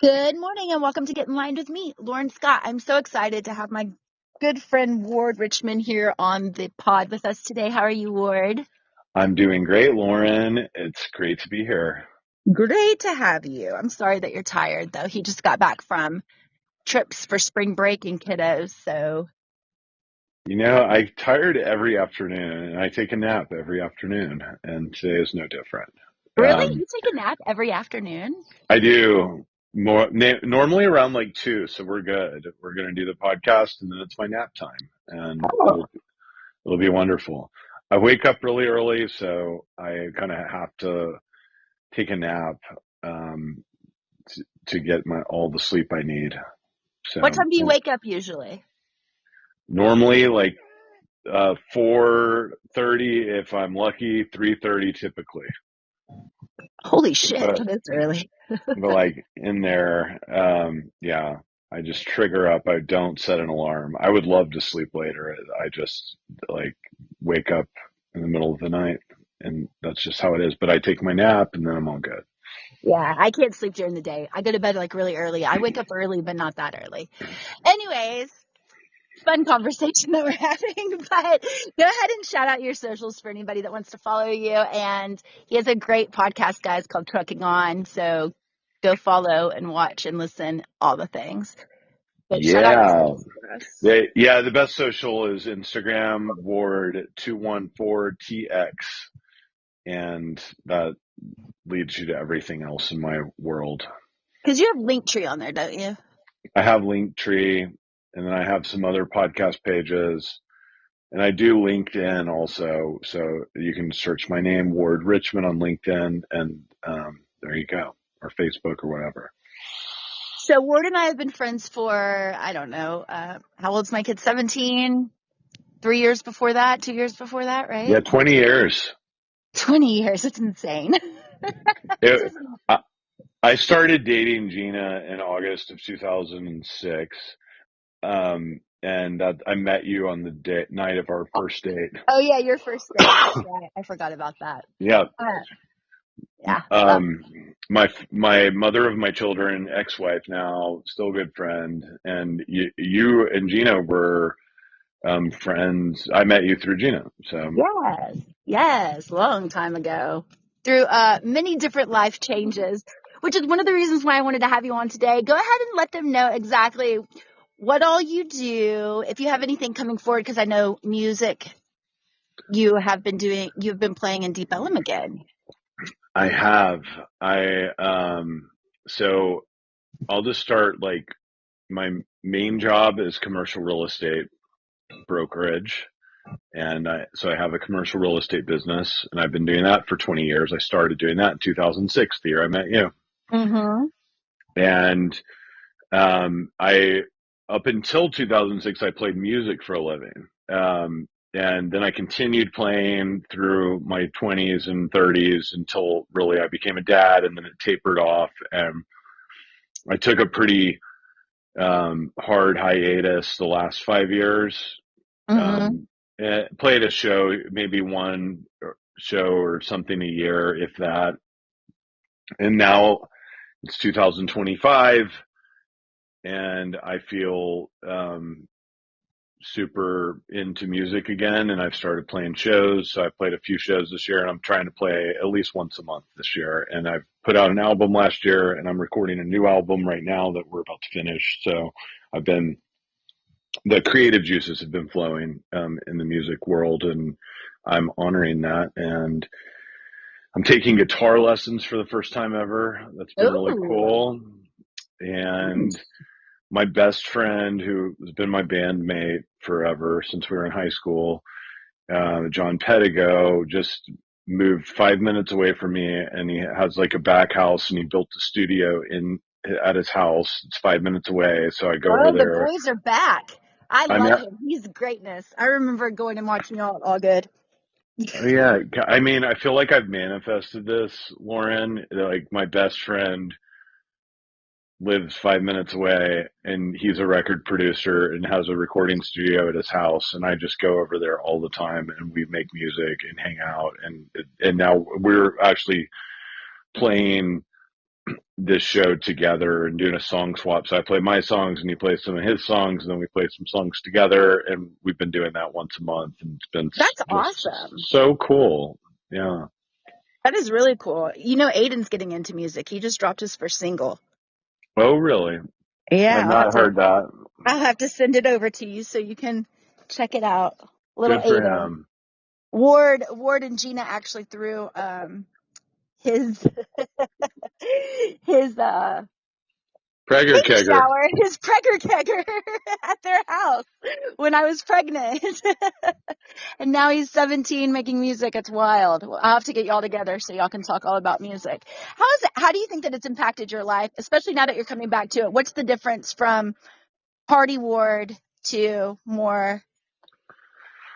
Good morning and welcome to Get in Line with me, Lauren Scott. I'm so excited to have my good friend Ward Richmond here on the pod with us today. How are you, Ward? I'm doing great, Lauren. It's great to be here. Great to have you. I'm sorry that you're tired, though. He just got back from trips for spring break and kiddos, so. I tired every afternoon and I take a nap every afternoon, and today is no different. Really? Um, You take a nap every afternoon? I do normally around like 2, so we're good. We're going to do the podcast and then it's my nap time, and Oh. it'll be wonderful. I wake up really early, so I kind of have to take a nap um, to get all the sleep I need. What So time do you wake up usually? normally like 4:30 if I'm lucky, 3:30 typically. Holy shit, But that is early. like in there, yeah, I just trigger up. I don't set an alarm. I would love to sleep later. I just like wake up in the middle of the night, and that's just how it is. But I take my nap and then I'm all good. Yeah, I can't sleep during the day. I go to bed like really early. I wake up early, but not that early. Anyways, fun conversation that we're having, but go ahead and shout out your socials for anybody that wants to follow you. And he has a great podcast, guys, called Trucking On. So go follow and watch and listen, all the things. But shout out your Yeah. socials for us. Yeah, the best social is Instagram, Ward214TX, and that leads you to everything else in my world. Because you have Linktree on there, don't you? I have Linktree, and then I have some other podcast pages, and I do LinkedIn also. So you can search my name, Ward Richmond, on LinkedIn, and there you go, or Facebook or whatever. So Ward and I have been friends for, I don't know, how old's my kid? 17, 3 years before that, 2 years before that, Yeah, right? 20 years. 20 years. It's insane. It, I, I started dating Gina in August of 2006. And I met you on the night of our first date. Oh yeah, your first date. That's right. I forgot about that. Yeah. Uh, yeah. My mother of my children, ex-wife now, still a good friend, and you and Gina were friends. I met you through Gina, so Yes. Yes. Long time ago. Through many different life changes, which is one of the reasons why I wanted to have you on today. Go ahead and let them know exactly what all you do. If you have anything coming forward, because I know music you've been playing in Deep Ellum again. I have. So I'll just start. Like, my main job is commercial real estate brokerage. And so I have a commercial real estate business, and I've been doing that for 20 years. I started doing that in 2006, the year I met you. Mm-hmm. And I, up until 2006, I played music for a living. And then I continued playing through my 20s and 30s until really I became a dad, and then it tapered off. And I took a pretty hard hiatus the last 5 years. Mm-hmm. Um, Played a show, maybe one show or something a year, if that. And now it's 2025, and I feel super into music again, and I've started playing shows. So I played a few shows this year, and I'm trying to play at least once a month this year. And I've put out an album last year, and I'm recording a new album right now that we're about to finish. So I've been the creative juices have been flowing in the music world, and I'm honoring that. And I'm taking guitar lessons for the first time ever. That's been really Ooh. cool. And my best friend, who has been my bandmate forever since we were in high school, John Pedigo, just moved 5 minutes away from me, and he has like a back house, and he built a studio at his house. It's 5 minutes away, so I go over Oh, the there. boys are back. I I'm love at, him. He's greatness. I remember going and watching y'all all good. yeah, I mean, I feel like I've manifested this, Lauren. Like, my best friend lives 5 minutes away, and he's a record producer and has a recording studio at his house, and I just go over there all the time, and we make music and hang out, and now we're actually playing this show together and doing a song swap. So I play my songs and he plays some of his songs, and then we play some songs together. And we've been doing that once a month, and it's been That's just awesome. so cool. Yeah. That is really cool. You know, Aiden's getting into music. He just dropped his first single. Oh, really? Yeah, I've not heard that. I'll have to send it over to you so you can check it out. Little Good for Aiden. him. Ward and Gina actually threw his his Pregger baby kegger. shower, his pregger kegger at their house when I was pregnant. And now he's 17 making music. It's wild. I'll have to get y'all together so y'all can talk all about music. How do you think that it's impacted your life, especially now that you're coming back to it? What's the difference from party Ward to more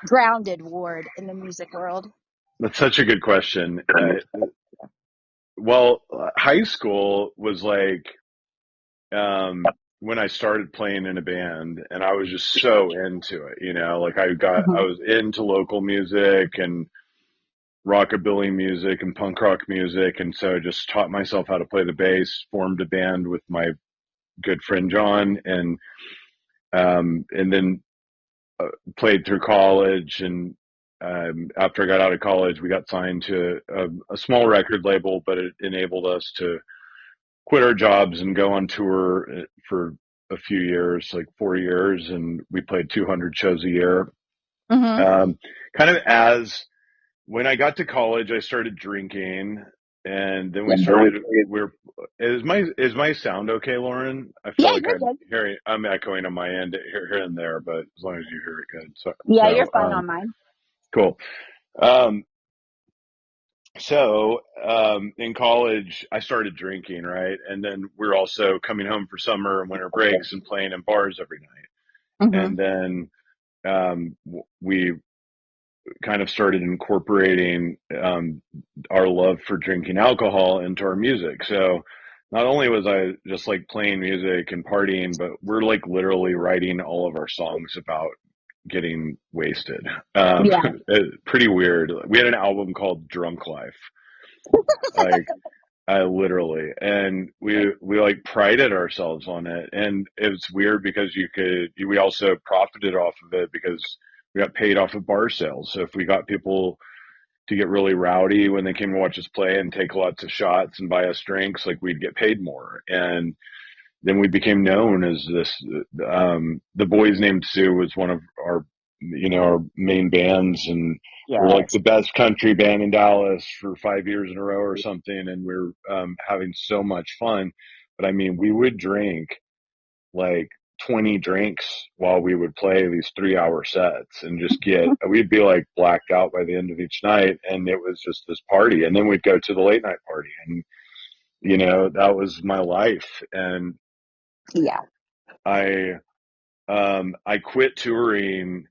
grounded Ward in the music world? That's such a good question. Well, high school was like when I started playing in a band, and I was just so into it, like I Mm-hmm. was into local music and rockabilly music and punk rock music. And so I just taught myself how to play the bass, formed a band with my good friend John, and then played through college. And after I got out of college, we got signed to a small record label, but it enabled us to quit our jobs and go on tour for a few years, like 4 years, and we played 200 shows a year. Mm-hmm. Kind of as when I got to college, I started drinking, and then we started. We're is my sound okay, Lauren? I Yeah, feel like you're good. I'm echoing on my end here and there, but as long as you hear it good. So Yeah, you're so fine on mine. cool. Um, in college, I started drinking, right? And then we're also coming home for summer and winter breaks and playing in bars every night. Mm-hmm. And then we kind of started incorporating our love for drinking alcohol into our music. So not only was I just like playing music and partying, but we're like literally writing all of our songs about getting wasted. Yeah. Pretty weird. We had an album called Drunk Life. Like I literally, and we like prided ourselves on it. And it was weird because we also profited off of it because we got paid off of bar sales. So if we got people to get really rowdy when they came to watch us play and take lots of shots and buy us drinks, like we'd get paid more. And then we became known as this. The Boys Named Sue was one of our main bands, and we're like Yes. the best country band in Dallas for 5 years in a row or something. And we're having so much fun. But I mean, we would drink like 20 drinks while we would play these 3-hour sets and just we'd be like blacked out by the end of each night. And it was just this party. And then we'd go to the late night party, and, that was my life. And Yeah. I quit touring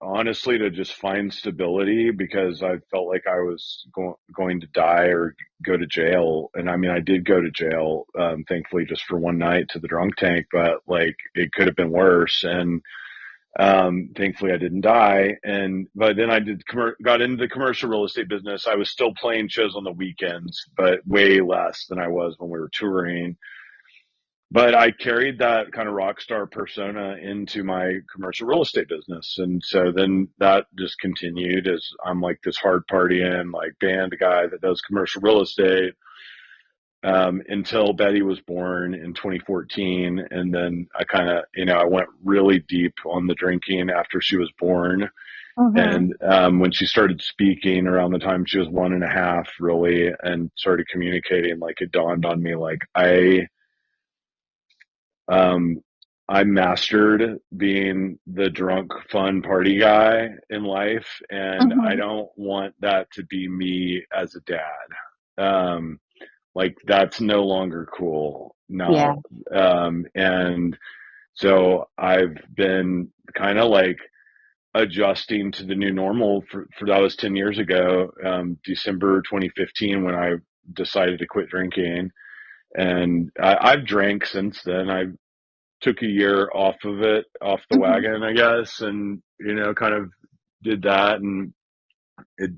honestly to just find stability because I felt like I was going to die or go to jail. And I mean, I did go to jail, thankfully just for one night to the drunk tank, but like it could have been worse. And thankfully I didn't die. But then I got into the commercial real estate business. I was still playing shows on the weekends, but way less than I was when we were touring. But I carried that kind of rock star persona into my commercial real estate business. And so then that just continued as I'm like this hard partying, like band guy that does commercial real estate, until Betty was born in 2014. And then I kind of, I went really deep on the drinking after she was born. Mm-hmm. And when she started speaking around the time she was 1.5, really, and started communicating, like it dawned on me, like um, I mastered being the drunk, fun party guy in life, and I Mm-hmm. don't want that to be me as a dad. Like that's no longer cool Yeah. now. And so I've been kind of like adjusting to the new normal for that was 10 years ago, December 2015 when I decided to quit drinking. And I've drank since then. I took a year off the Mm-hmm. wagon, I guess, and kind of did that, and it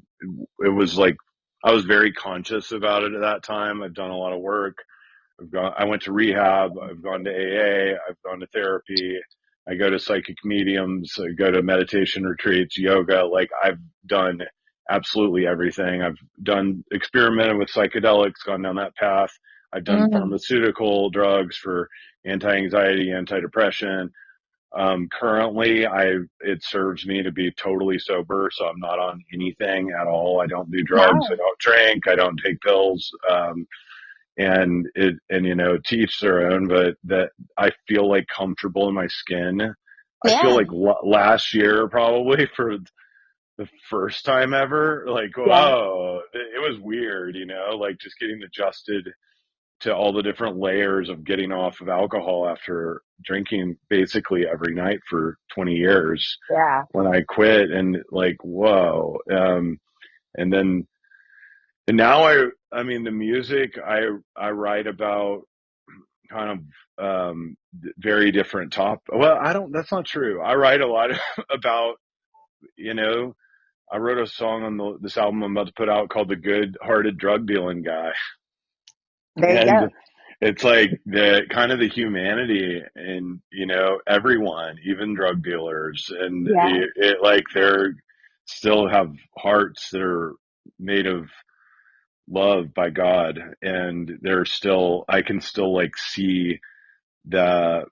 it was like I was very conscious about it at that time. I've done a lot of work. I went to rehab. I've gone to AA. I've gone to therapy. I go to psychic mediums. I go to meditation retreats, yoga. Like I've done absolutely everything. I've done experimented with psychedelics, gone down that path. I've done Mm, pharmaceutical drugs for anti-anxiety, anti-depression. Currently, it serves me to be totally sober, so I'm not on anything at all. I don't do drugs. I no. don't drink. I don't take pills. And you know, to each their own. But that I feel like comfortable in my skin. I feel Yeah. like last year probably for the first time ever, like, Yeah. whoa, it was weird, you know, like just getting adjusted to all the different layers of getting off of alcohol after drinking basically every night for 20 years Yeah. when I quit, and like, whoa. And then, and now I mean, the music I write about kind of, very different well, that's not true. I write a lot about, you know, I wrote a song on this album I'm about to put out called "The Good Hearted Drug Dealing Guy," There you and go. it's like the kind of the humanity in, you know, everyone, even drug dealers, and Yeah. it like they're still have hearts that are made of love by God, and I can still like see the,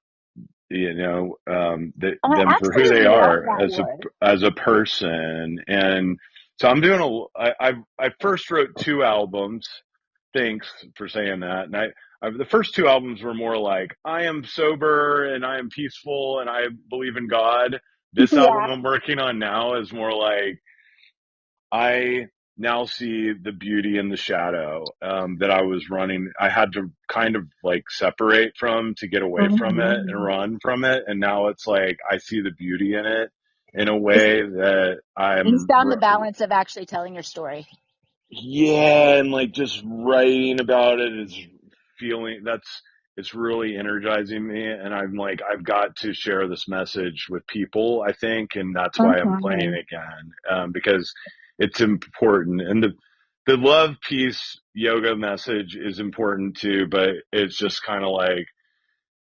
you know, I them for who they absolutely love are that word. as a person. And so I'm doing I first wrote two albums. Thanks for saying that. And the first two albums were more like, I am sober and I am peaceful and I believe in God. This album Yeah. I'm working on now is more like, I now see the beauty in the shadow, that I was running. I had to kind of like separate from to get away from it and Mhm. run from it. And now it's like I see the beauty in it in a way that You I'm, found the balance of actually telling your story. yeah, and like just writing about it is feeling it's really energizing me. And I'm like, I've got to share this message with people, I think. And that's why I'm playing Mhm. again, because it's important. And the love, peace, yoga message is important too, but it's just kind of like,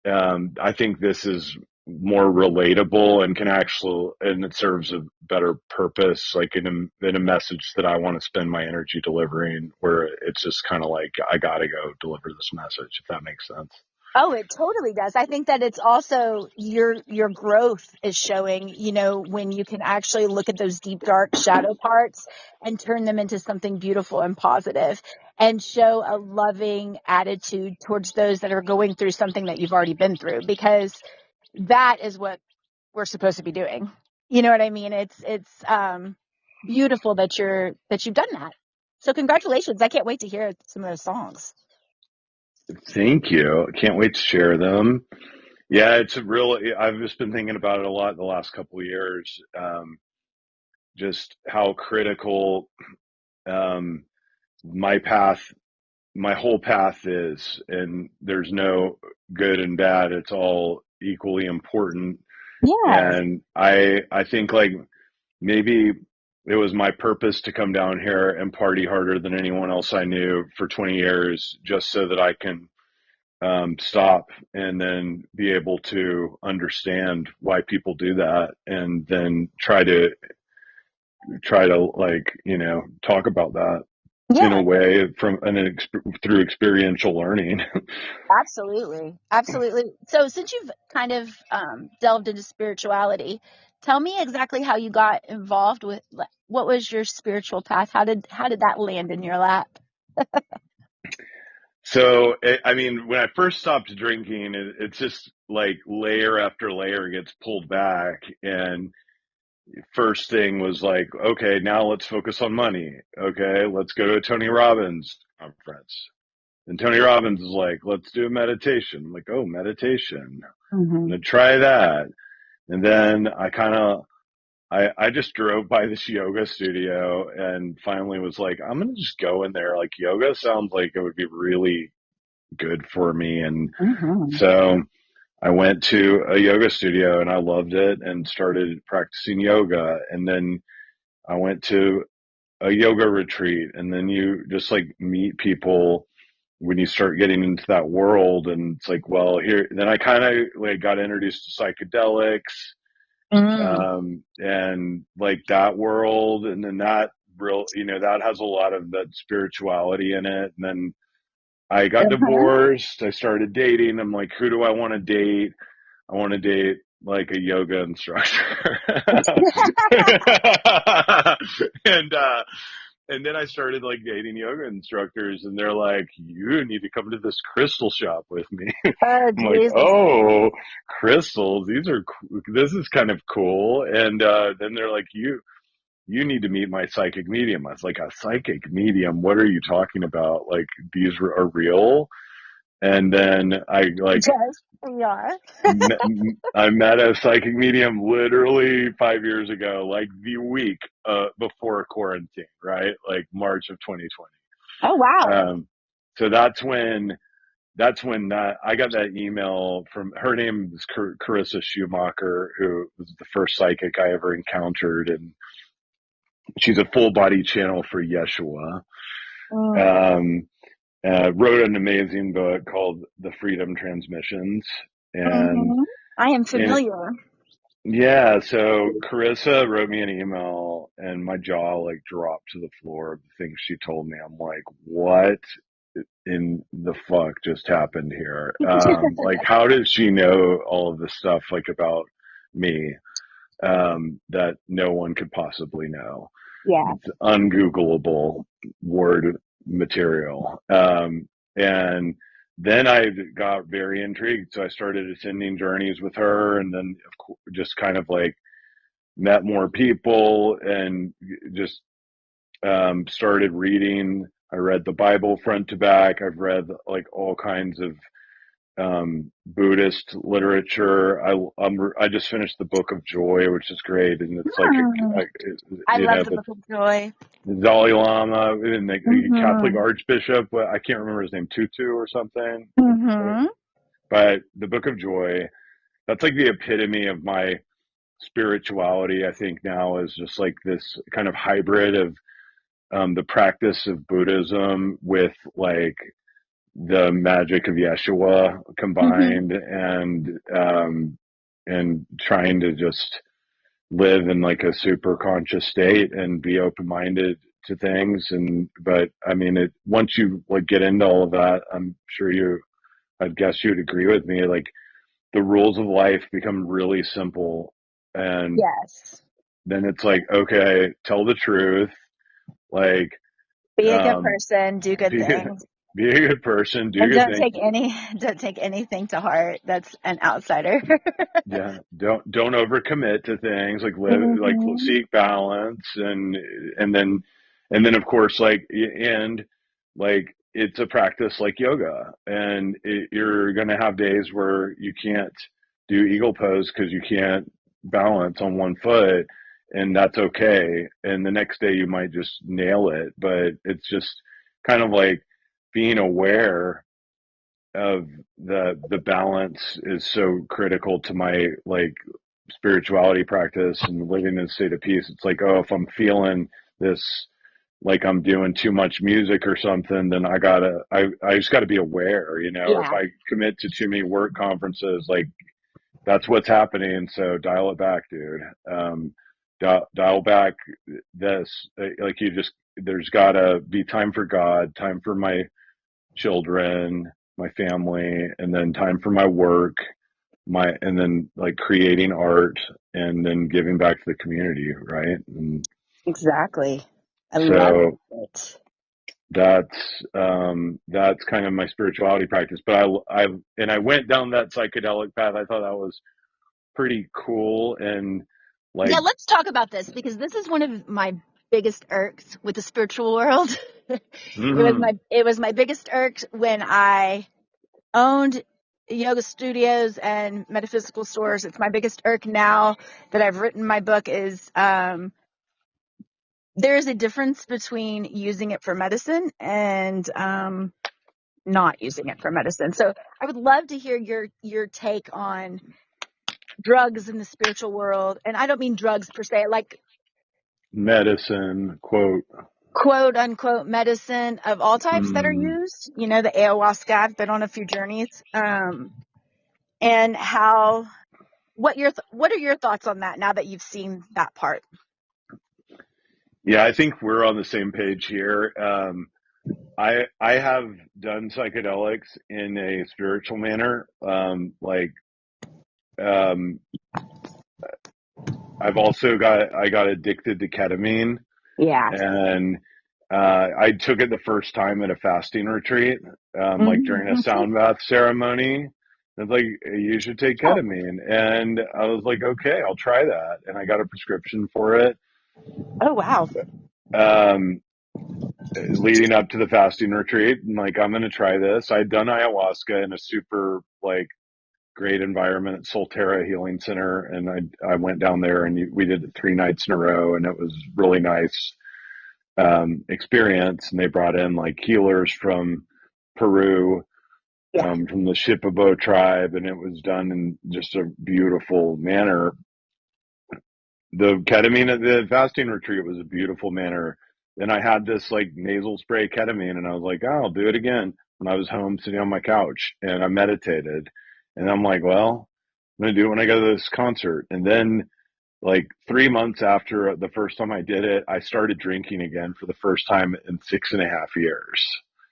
I think this is more relatable and can actually, and it serves a better purpose, like in a message that I want to spend my energy delivering, where it's just kind of like, I got to go deliver this message, if that makes sense. Oh, it totally does. I think that it's also your growth is showing, when you can actually look at those deep, dark shadow parts and turn them into something beautiful and positive and show a loving attitude towards those that are going through something that you've already been through, because that is what we're supposed to be doing. You know what I mean? It's beautiful that you've done that. So congratulations. I can't wait to hear some of those songs. Thank you. Can't wait to share them. Yeah, I've just been thinking about it a lot the last couple of years. Just how critical, um, my path my whole path is, and there's no good and bad. It's all equally important. Yeah. And I think like maybe it was my purpose to come down here and party harder than anyone else I knew for 20 years, just so that I can, stop and then be able to understand why people do that, and then try to like, you know, talk about that in a Yeah. way through experiential learning. Absolutely. Absolutely. So since you've kind of delved into spirituality, tell me exactly how you got involved with, what was your spiritual path? How did that land in your lap? So, I mean, when I first stopped drinking, it's just like layer after layer gets pulled back. And first thing was like, okay, now let's focus on money. Okay, let's go to a Tony Robbins conference. And Tony Robbins is like, let's do a meditation. I'm like, oh, meditation. I'm Hmm. gonna try that. And then I just drove by this yoga studio and finally was like, I'm gonna just go in there. Like, yoga sounds like it would be really good for me. And Hmm. so I went to a yoga studio and I loved it and started practicing yoga. And then I went to a yoga retreat, and then you just like meet people when you start getting into that world, and it's like, well, here, then I kind of like got introduced to psychedelics, Mm. and like that world, and then that real, that has a lot of that spirituality in it. And then I got Uh-huh. divorced. I started dating. I'm like, who do I want to date? I want to date like a yoga instructor. and and then I started like dating yoga instructors, and they're like, you need to come to this crystal shop with me. Oh, I'm like, Jesus. oh, crystals, this is kind of cool. And then they're like, you need to meet my psychic medium. I was like, a psychic medium? What are you talking about? Like, these are real? And then I like Yes, we are. I met a psychic medium literally 5 years ago, like the week before quarantine, right? Like March of 2020. Oh, wow. So that's when that I got that email from her. Name is Carissa Schumacher, who was the first psychic I ever encountered, and she's a full body channel for Yeshua. Mm. Um, wrote an amazing book called The Freedom Transmissions, and Hmm. I am in familiar. yeah, so Carissa wrote me an email, and my jaw like dropped to the floor of the things she told me. I'm like, what in the fuck just happened here? Like, how does she know all of this stuff like about me, that no one could possibly know? Yeah. It's ungoogleable word material. And then I got very intrigued, so I started attending journeys with her, and then just kind of like met more people, and just started reading. I read the Bible front to back. I've read like all kinds of Buddhist literature. I just finished the Book of Joy, which is great, and it's like Hmm. I love the the Book of Joy. Dalai Lama and the Catholic Hmm. Archbishop. I can't remember his name, Tutu or something. Hmm. But the Book of Joy, that's like the epitome of my spirituality. I think now is just like this kind of hybrid of the practice of Buddhism with like the magic of Yeshua Hmm. combined, and trying to just live in like a super conscious state and be open minded to things. And but I mean, it once you like get into all of that, I'm sure I'd guess you'd agree with me, like the rules of life become really simple, and Yes. then it's like, okay, tell the truth, like Be a good um person, do good be things. be a good person, do And good things. don't take anything to heart that's an outsider. Yeah, don't overcommit to things. Like live, like Hmm. seek balance, and then of course, like and like it's a practice like yoga, and you're gonna have days where you can't do eagle pose because you can't balance on one foot, and that's okay. And the next day you might just nail it, but it's just kind of like being aware of the balance is so critical to my like spirituality practice and living in a state of peace. It's like, oh, if I'm feeling this, like I'm doing too much music or something, then I just gotta be aware, or if Yeah, I commit to too many work conferences, like that's what's happening. So dial it back, dude. Dial back this, like there's gotta be time for God, time for my children, my family, and then time for my work, and then like creating art, and then giving back to the community, right? And exactly. I love so it. that's kind of my spirituality practice. But I went down that psychedelic path. I thought that was pretty cool, and Yeah, like let's talk about this because this is one of my biggest irks with the spiritual world. mm, It was my biggest irk when I owned yoga studios and metaphysical stores. It's my biggest irk now that I've written my book is there is a difference between using it for medicine and not using it for medicine. So I would love to hear your take on drugs in the spiritual world. And I don't mean drugs per se, like medicine quote. quote unquote medicine of all types that are Mm. used. You know, the ayahuasca. I've been on a few journeys. And what are your thoughts on that now that you've seen that part? Yeah, I think we're on the same page here. I have done psychedelics in a spiritual manner. Um, I got addicted to ketamine, Yeah. and I took it the first time at a fasting retreat, like during a Mm-hmm. sound bath ceremony. It's like, you should take Oh, ketamine. And I was like, okay, I'll try that. And I got a prescription for it. oh wow. Um, Leading up to the fasting retreat, and like, I'm going to try this. I'd done ayahuasca in a super like great environment at Solterra Healing Center. And I went down there and we did it 3 nights in a row, and it was really nice experience. And they brought in like healers from Peru, Yeah. from the Shipibo tribe, and it was done in just a beautiful manner. The ketamine at the fasting retreat was a beautiful manner. Then I had this like nasal spray ketamine, and I was like, oh, I'll do it again when I was home sitting on my couch, and I meditated. And I'm like, well, I'm going to do it when I go to this concert. And then like 3 months after the first time I did it, I started drinking again for the first time in 6.5 years.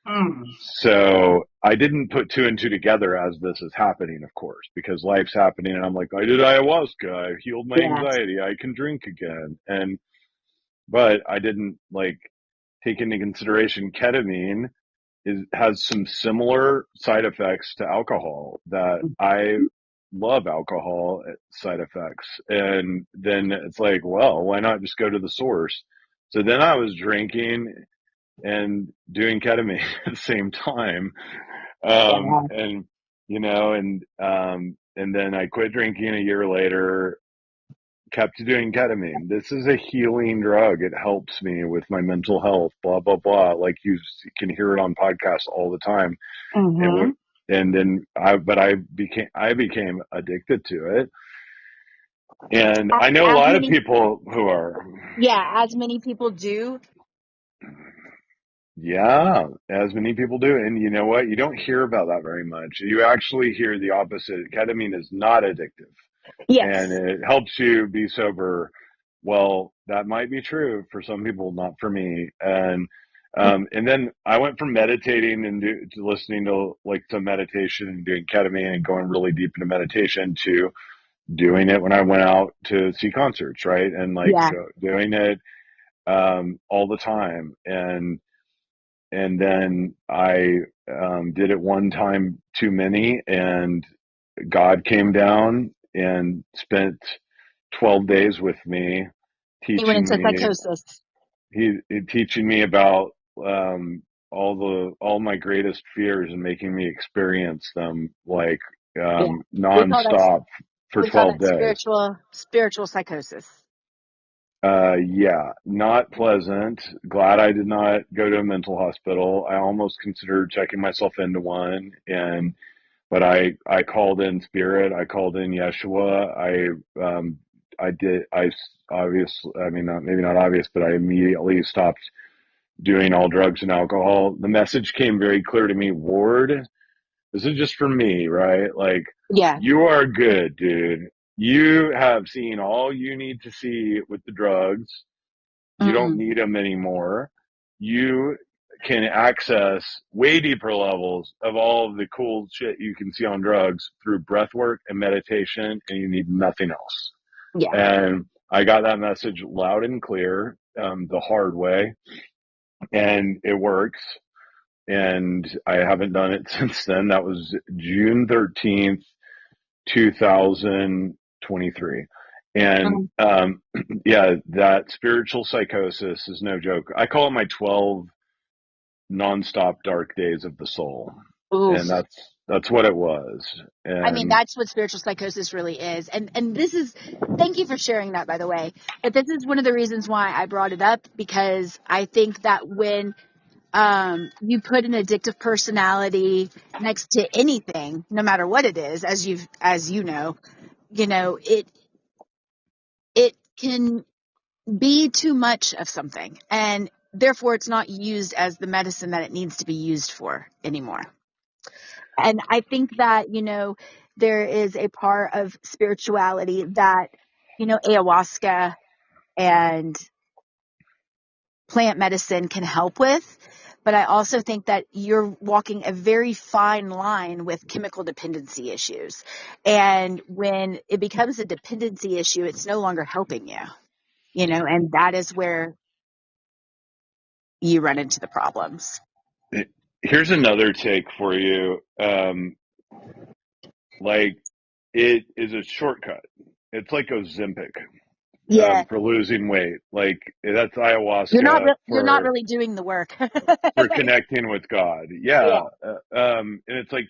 Mm. So I didn't put two and two together as this is happening, of course, because life's happening. And I'm like, I did ayahuasca. I healed my Yeah. anxiety. I can drink again. But I didn't like take into consideration ketamine has some similar side effects to alcohol that I love alcohol side effects. And then it's like, well, why not just go to the source? So then I was drinking and doing ketamine at the same time. Yeah. And, and then I quit drinking a year later, kept doing ketamine. This is a healing drug. It helps me with my mental health, blah, blah, blah. Like you can hear it on podcasts all the time. Mm-hmm. And then I became addicted to it. And I know a As lot of many, people who are. yeah, as many people do. Yeah, as many people do. And you know what? You don't hear about that very much. You actually hear the opposite. Ketamine is not addictive and Yes. it helps you be sober. Well, that might be true for some people, not for me. And then I went from meditating and to listening to like some meditation and doing ketamine and going really deep into meditation to doing it when I went out to see concerts, right? And like Yeah. doing it all the time. And then I did it one time too many, and God came down and spent 12 days with me, He went teaching into me, psychosis. teaching me about all my greatest fears and making me experience them like Yeah. We call that nonstop for we call 12 that days. spiritual psychosis. Yeah, not pleasant. Glad I did not go to a mental hospital. I almost considered checking myself into one, but I called in spirit. I called in Yeshua. I did. Obviously, I mean, maybe not obvious, but I immediately stopped doing all drugs and alcohol. The message came very clear to me, Ward. This is just for me, right? Like, Yeah. you are good, dude. You have seen all you need to see with the drugs. You don't Mm. need them anymore. You can access way deeper levels of all of the cool shit you can see on drugs through breath work and meditation, and you need nothing else. Yeah. And I got that message loud and clear, the hard way, and it works. And I haven't done it since then. That was June 13th, 2023. And Mm. yeah, that spiritual psychosis is no joke. I call it my 12 nonstop dark days of the soul. And Oof. that's what it was. I mean, And that's what spiritual psychosis really is. And this is, thank you for sharing that, by the way. But this is one of the reasons why I brought it up, because I think that when you put an addictive personality next to anything, no matter what it is, as you know, it can be too much of something. And therefore it's not used as the medicine that it needs to be used for anymore. And I think that, there is a part of spirituality that, ayahuasca and plant medicine can help with. But I also think that you're walking a very fine line with chemical dependency issues. And when it becomes a dependency issue, it's no longer helping you, and that is where you run into the problems. Here's another take for you. Like, it is a shortcut. It's like Ozempic Yeah. for losing weight. Like, that's You're not ayahuasca you're not really doing the work. for connecting with God. Yeah. Yeah. And it's like,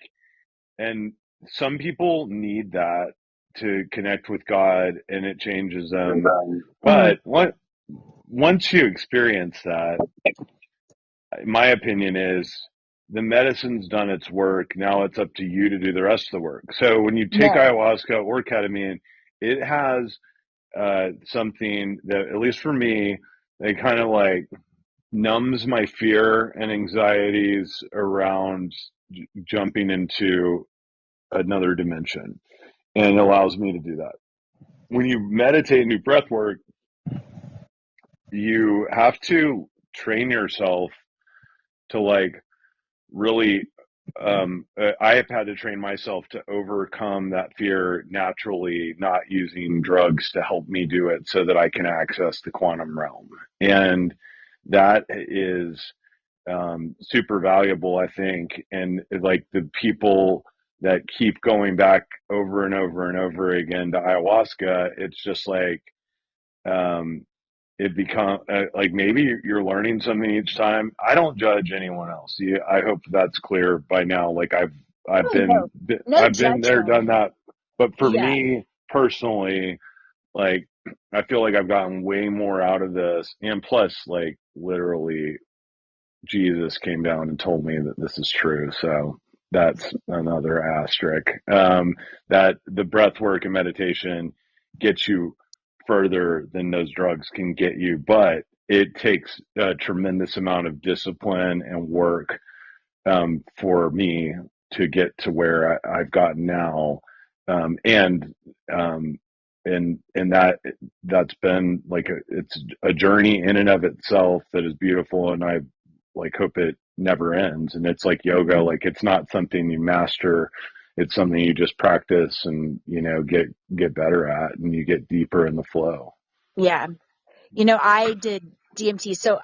and some people need that to connect with God, and it changes them. Mhm. But once you experience that, my opinion is the medicine's done its work. Now it's up to you to do the rest of the work. So when you take Yeah. ayahuasca or ketamine, it has something that, at least for me, they kind of like numbs my fear and anxieties around jumping into another dimension, and it allows me to do that. When you meditate and do breath work, you have to train yourself to like really I have had to train myself to overcome that fear naturally, not using drugs to help me do it so that I can access the quantum realm. And that is super valuable, I think. And like the people that keep going back over and over and over again to ayahuasca, it's just like, um, it become like maybe you're learning something each time. I don't judge anyone else. I hope that's clear by now. Like I've Oh, no. No I've been there, judgment. done that. But for Yeah. me personally, like I feel like I've gotten way more out of this. And plus, like literally, Jesus came down and told me that this is true. So that's another asterisk. That the breath work and meditation gets you further than those drugs can get you, but it takes a tremendous amount of discipline and work for me to get to where I've gotten now, and um, and that's been like it's a journey in and of itself that is beautiful, and I like hope it never ends. And it's like yoga, like it's not something you master. It's something you just practice and get better at, and you get deeper in the flow. Yeah. I did DMT, so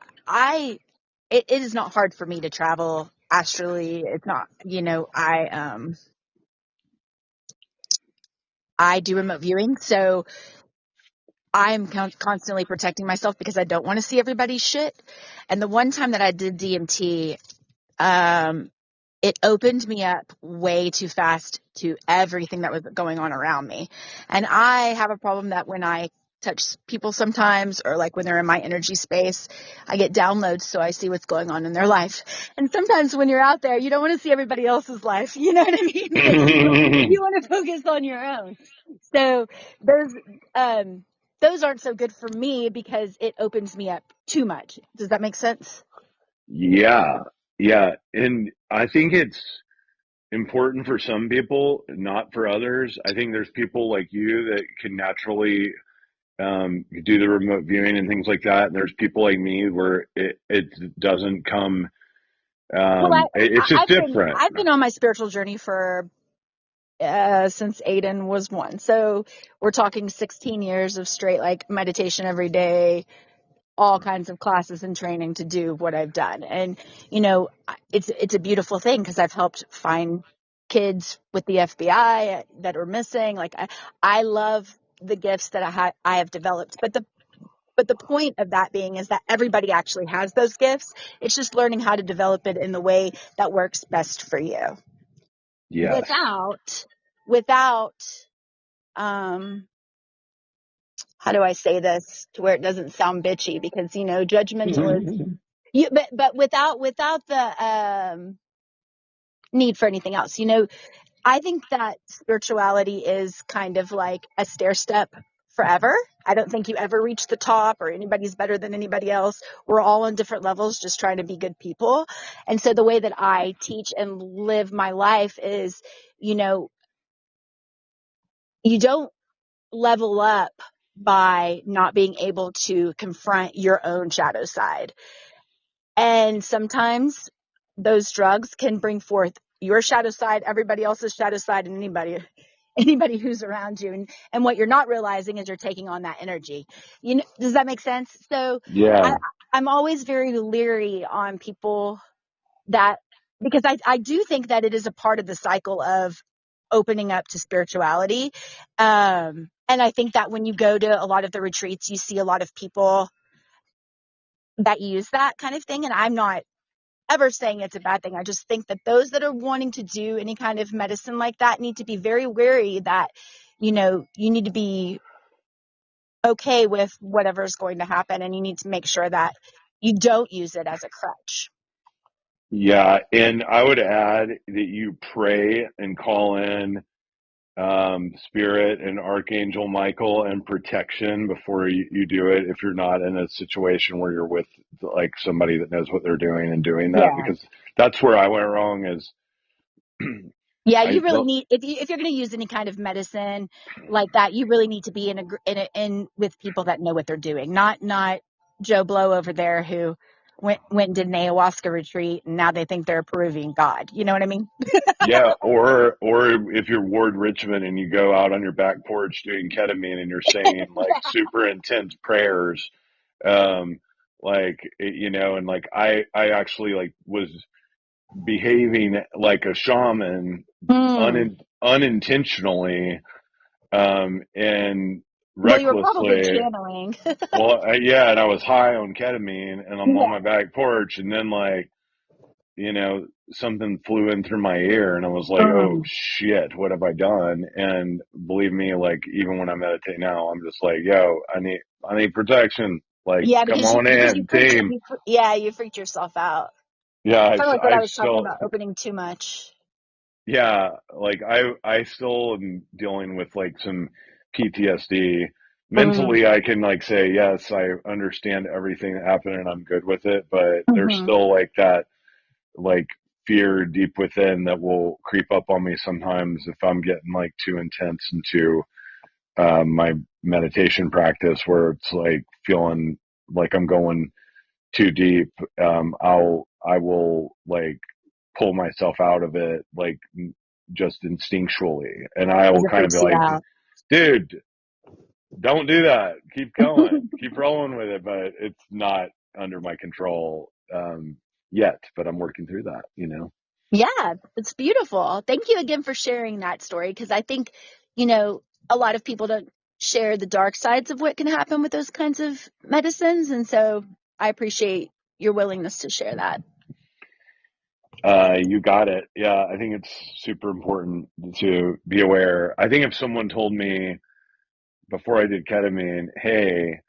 it is not hard for me to travel astrally. It's not, I do remote viewing, so I'm constantly protecting myself because I don't want to see everybody's shit. And the one time that I did DMT, um, it opened me up way too fast to everything that was going on around me. And I have a problem that when I touch people sometimes, or like when they're in my energy space, I get downloads, so I see what's going on in their life. And sometimes when you're out there, you don't want to see everybody else's life. You know what I mean? Like you want to focus on your own. So those those aren't so good for me because it opens me up too much. Does that make sense? Yeah, yeah, and I think it's important for some people, not for others. I think there's people like you that can naturally do the remote viewing and things like that. And there's people like me where it doesn't come. Well, It's just different. I've been on my spiritual journey for since Aiden was one. So we're talking 16 years of straight like meditation every day, all kinds of classes and training to do what I've done. And it's a beautiful thing because I've helped find kids with the FBI that are missing. Like I love the gifts that I have developed. But the point of that being is that everybody actually has those gifts. It's just learning how to develop it in the way that works best for you. Yes. Without um how do I say this to where it doesn't sound bitchy, because judgmental is you, but without the need for anything else. I think that spirituality is kind of like a stair step forever. I don't think you ever reach the top or anybody's better than anybody else. We're all on different levels, just trying to be good people. And so the way that I teach and live my life is, you know, you don't level up by not being able to confront your own shadow side. And sometimes those drugs can bring forth your shadow side, everybody else's shadow side, and anybody who's around you. And what you're not realizing is you're taking on that energy. Does that make sense? So Yeah. I'm always very leery on people that, because I do think that it is a part of the cycle of opening up to spirituality. And I think that when you go to a lot of the retreats, you see a lot of people that use that kind of thing. And I'm not ever saying it's a bad thing. I just think that those that are wanting to do any kind of medicine like that need to be very wary that, you need to be okay with whatever's going to happen. And you need to make sure that you don't use it as a crutch. Yeah. And I would add that you pray and call in Spirit and Archangel Michael and protection before you do it, if you're not in a situation where you're with like somebody that knows what they're doing and doing that, Yeah. because that's where I went wrong is Yeah, I you really felt, need, if you're going to use any kind of medicine like that, you really need to be in with people that know what they're doing, not Joe Blow over there who went and did an ayahuasca retreat and now they think they're a Peruvian god. You know what I mean? yeah, or if you're Ward Richmond and you go out on your back porch doing ketamine and you're saying like super intense prayers, um like and like I actually like was behaving like a shaman Mm. unintentionally, and Well, you were probably recklessly. channeling. Well, yeah, and I was high on ketamine, and I'm on Yeah. my back porch, and then like something flew in through my ear, and I was like, "Oh Mm. shit, what have I done?" And believe me, like even when I meditate now, I'm just like, "Yo, I need protection. Like, Yeah, come because on in, team." you freaked yourself out. Yeah, Kind of like what I I was talking still, about, opening too much. yeah, like I still am dealing with like some PTSD. Mm. Mentally, I can like say, yes, I understand everything that happened and I'm good with it, but there's Hmm. still like that like fear deep within that will creep up on me sometimes if I'm getting like too intense into my meditation practice, where it's like feeling like I'm going too deep. I will like pull myself out of it, like just instinctually. And I will Because it kind of be freaks you like, out. dude, don't do that. Keep going, keep rolling with it. But it's not under my control, yet, but I'm working through that. Yeah, it's beautiful. Thank you again for sharing that story, because I think, a lot of people don't share the dark sides of what can happen with those kinds of medicines. And so I appreciate your willingness to share that. You got it. Yeah. I think it's super important to be aware. I think if someone told me before I did ketamine, hey,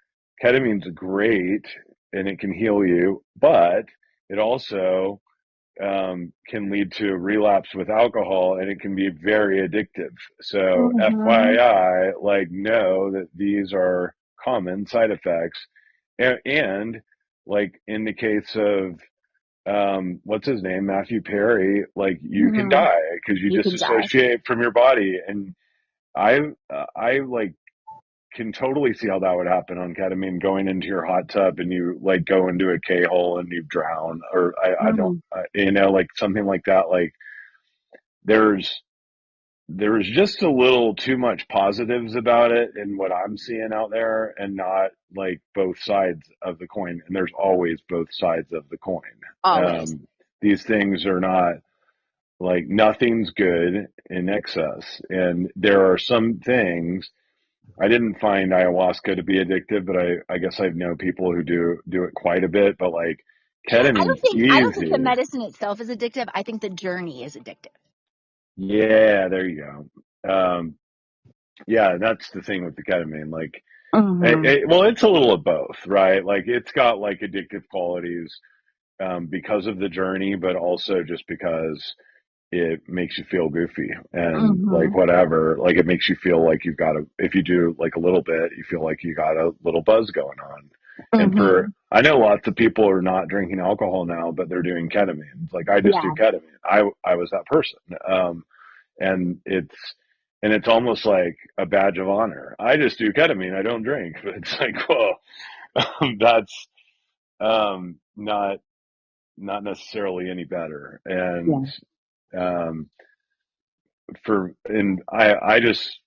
ketamine's great and it can heal you, but it also can lead to relapse with alcohol and it can be very addictive. So, Mm-hmm. FYI, like, know that these are common side effects. And like in the case of, what's his name, Matthew Perry, like you can Mm-hmm. die because you You can die. disassociate from your body. And I like can totally see how that would happen on ketamine, going into your hot tub and you like go into a K hole and you drown, or I don't, Mm. like something like that. Like there's, there's just a little too much positives about it in what I'm seeing out there and not like both sides of the coin. And there's always both sides of the coin. Always. These things are not like nothing's good in excess. And there are some things. I didn't find ayahuasca to be addictive, but I guess I know people who do it quite a bit. But like ketamine's I don't think the easy. medicine itself is addictive. I think the journey is addictive. Yeah, there you go. Yeah, that's the thing with the ketamine. Like, Mm-hmm. well, it's a little of both, right? Like, it's got like addictive qualities because of the journey, but also just because it makes you feel goofy and like Mm-hmm. whatever. Like it makes you feel like you've got if you do like a little bit, you feel like you got a little buzz going on. And Mm-hmm. I know lots of people are not drinking alcohol now, but they're doing ketamine. Like I just do Yeah. ketamine. I was that person. And it's almost like a badge of honor. I just do ketamine. I don't drink. But it's like, whoa, that's not necessarily any better. And Yeah. um, and I just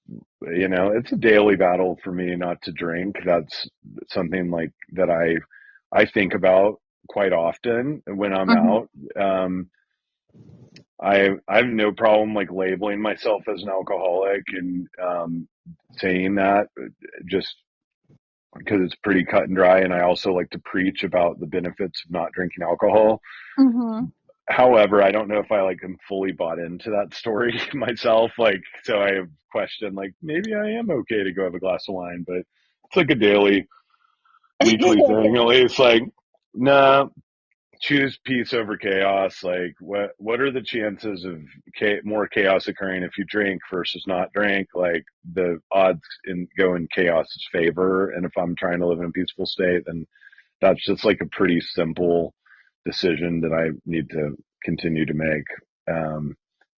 it's a daily battle for me not to drink. That's something like that I think about quite often when I'm Mm-hmm. out. Um, I have no problem like labeling myself as an alcoholic and saying that just because it's pretty cut and dry. And I also like to preach about the benefits of not drinking alcohol. Mm-hmm. However, I don't know if I like am fully bought into that story myself. Like, so I have questioned like maybe I am okay to go have a glass of wine, but it's like a daily, weekly thing. At least like, nah, choose peace over chaos. Like, what are the chances of more chaos occurring if you drink versus not drink? Like, the odds go in chaos's favor. And if I'm trying to live in a peaceful state, then that's just like a pretty simple decision that I need to continue to make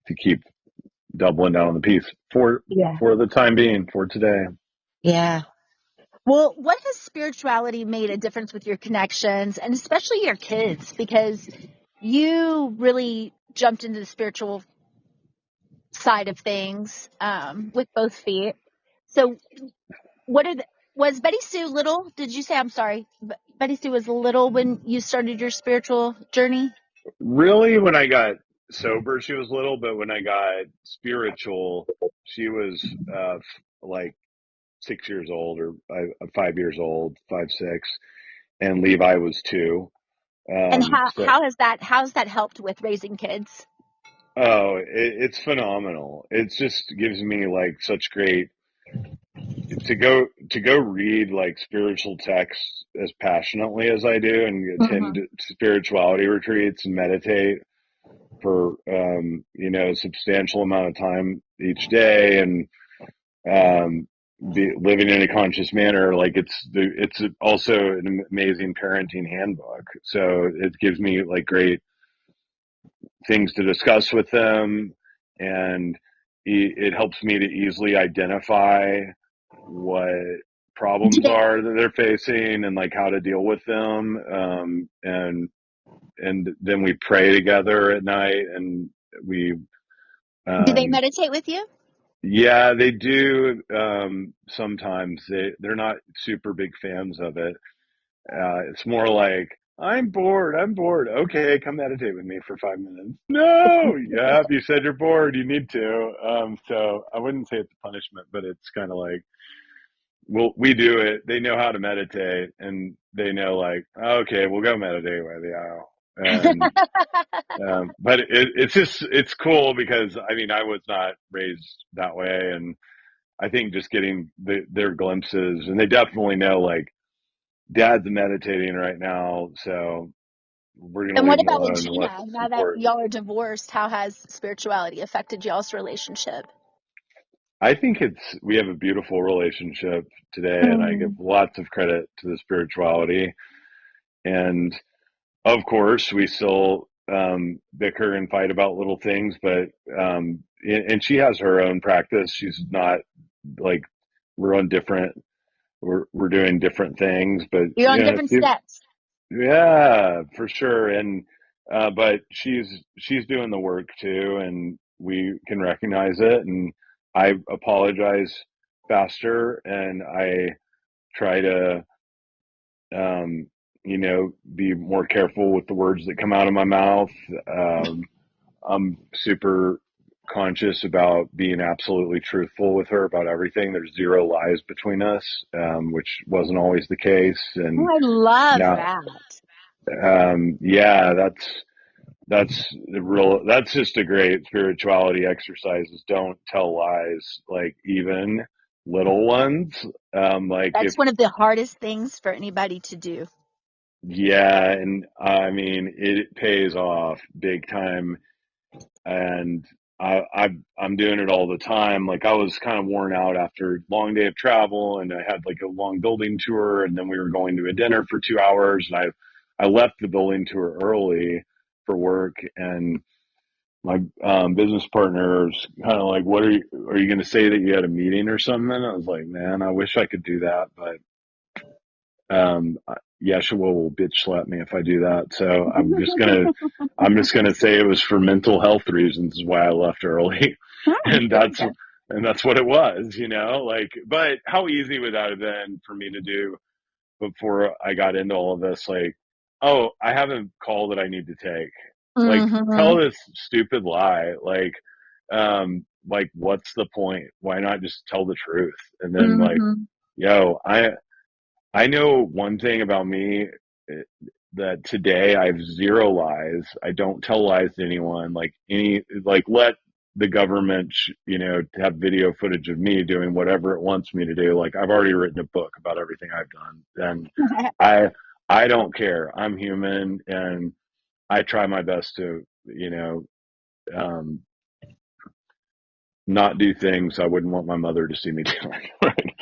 to keep doubling down on the peace Yeah. for the time being, for today. Yeah. Well, what has spirituality made a difference with your connections and especially your kids? Because you really jumped into the spiritual side of things with both feet. So, what are the, was Betty Sue little? Did you say? I'm sorry. Betty Sue was little when you started your spiritual journey. Really, when I got sober, she was little, but when I got spiritual, she was like 6 years old or 5 years old, 5, 6, and Levi was 2. And So, how's that helped with raising kids? oh, it's phenomenal. It just gives me like such great to go read like spiritual texts as passionately as I do and attend Mm-hmm. spirituality retreats and meditate for a substantial amount of time each day and be living in a conscious manner. Like it's also an amazing parenting handbook, so it gives me like great things to discuss with them, and it helps me to easily identify what Do problems they are that they're facing and like how to deal with them. And then we pray together at night, and we do they um, meditate with you? yeah, they do. Sometimes they're not super big fans of it. It's more like, I'm bored. I'm bored. Okay, come meditate with me for 5 minutes. No, yeah, you said you're bored. You need to. So I wouldn't say it's a punishment, but it's kind of like, well, we do it. They know how to meditate, and they know like, okay, we'll go meditate with you. And but it's cool because I mean I was not raised that way, and I think just getting their glimpses, and they definitely know like Dad's meditating right now, so we're gonna And leave what him about with alone unless Gina? it's Now that important. y'all are divorced, how has spirituality affected y'all's relationship? I think we have a beautiful relationship today, and I give Mm. lots of credit to the spirituality. And of course, we still bicker and fight about little things, but and she has her own practice. She's not like we're on different. We're doing different things, but You're on different steps. yeah, for sure. And but she's doing the work too, and we can recognize it. And I apologize faster, and I try to um, be more careful with the words that come out of my mouth. Um, I'm super conscious about being absolutely truthful with her about everything. There's zero lies between us, which wasn't always the case. Oh, And I love now, that. yeah, that's just a great spirituality exercise is don't tell lies, like even little ones. Like if That's one of the hardest things for anybody to do. Yeah, and I mean it pays off big time and I'm doing it all the time. Like I was kind of worn out after a long day of travel, and I had like a long building tour, and then we were going to a dinner for 2 hours, and I left the building tour early for work, and my business partner was kind of like, "What are you going to say that you had a meeting or something?" I was like, "Man, I wish I could do that, but Yeshua will bitch slap me if I do that. So I'm just gonna say it was for mental health reasons is why I left early, and There you go. that's what it was, you know. Like, but how easy would that have been for me to do before I got into all of this? Like, oh, I have a call that I need to take. Like, Mm-hmm. tell this stupid lie. Like what's the point? Why not just tell the truth? And then like, Mm-hmm. yo, I know one thing about me, eh, that today I have zero lies. I don't tell lies to anyone. Like let the government, have video footage of me doing whatever it wants me to do. Like I've already written a book about everything I've done, and I I don't care. I'm human, and I try my best to, um, not do things I wouldn't want my mother to see me doing. Right?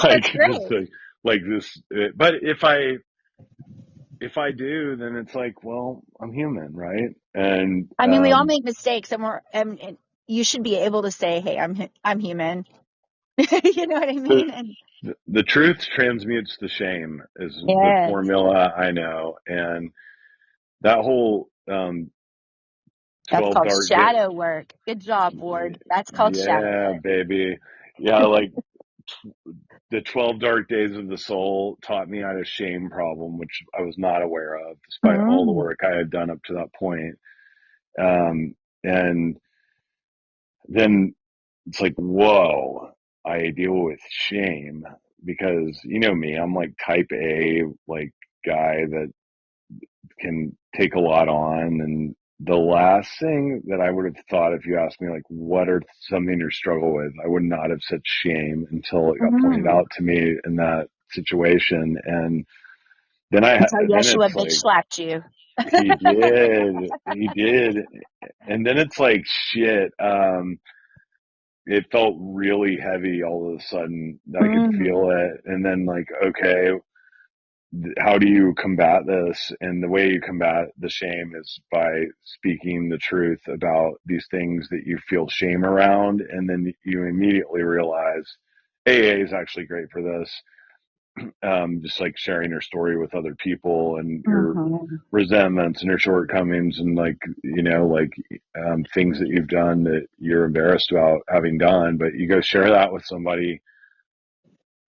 That's Like just great. like this. But if I do, then it's like, well, I'm human, right? And I mean, we all make mistakes, and and you should be able to say, "Hey, I'm human." You know what I the mean? And the truth transmutes the shame is the yes, formula I know, and that whole that's 12 called dark day, shadow work. Good job, Ward. That's called shadow yeah, work. baby, yeah, like the 12 dark days of the soul taught me I had a shame problem, which I was not aware of, despite all the Mm. work I had done up to that point. And then it's like, whoa, I deal with shame because you know me, I'm like type A, like guy that can take a lot on. And the last thing that I would have thought if you asked me, like, what are something you struggle with, I would not have said shame until it got pointed Mm. out to me in that situation. And Until then Yeshua it's bitch like, slapped you. he did. And then it's like, shit. It felt really heavy all of a sudden. I could Mm. feel it. And then like, okay, how do you combat this? And the way you combat the shame is by speaking the truth about these things that you feel shame around. And then you immediately realize AA is actually great for this. Just like sharing your story with other people and your Mm-hmm. resentments and your shortcomings and like, things that you've done that you're embarrassed about having done, but you go share that with somebody.